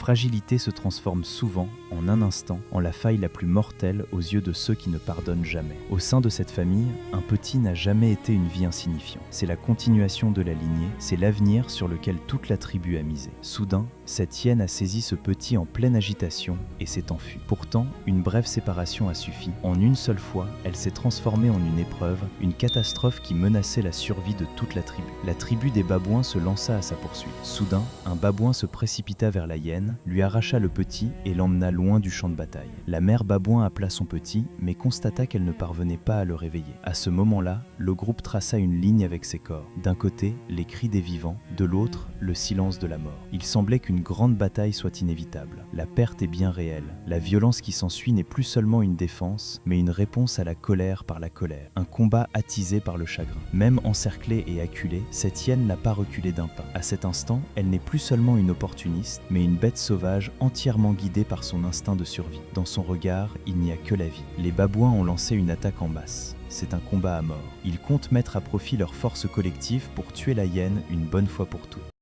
fragilité se transforme souvent, en un instant, en la faille la plus mortelle aux yeux de ceux qui ne pardonnent jamais. Au sein de cette famille, un petit n'a jamais été une vie insignifiante. C'est la continuation de la lignée, c'est l'avenir sur lequel toute la tribu a misé. Soudain, cette hyène a saisi ce petit en pleine agitation et s'est enfuie. Pourtant, une brève séparation a suffi. En une seule fois, elle s'est transformée en une épreuve, une catastrophe qui menaçait la survie de toute la tribu. La tribu des babouins se lança à sa poursuite. Soudain, un babouin se précipita vers la hyène, lui arracha le petit et l'emmena loin du champ de bataille. La mère babouin appela son petit, mais constata qu'elle ne parvenait pas à le réveiller. À ce moment-là, le groupe traça une ligne avec ses corps. D'un côté, les cris des vivants, de l'autre, le silence de la mort. Il semblait qu'une grande bataille soit inévitable. La perte est bien réelle. La violence qui s'ensuit n'est plus seulement une défense, mais une réponse à la colère par la colère. Un combat attisé par le chagrin. Même encerclée et acculée, cette hyène n'a pas reculé d'un pas. À cet instant, elle n'est plus seulement une opportuniste, mais une bête sauvage entièrement guidée par son instinct de survie. Dans son regard, il n'y a que la vie. Les babouins ont lancé une attaque en masse. C'est un combat à mort. Ils comptent mettre à profit leur force collective pour tuer la hyène une bonne fois pour toutes.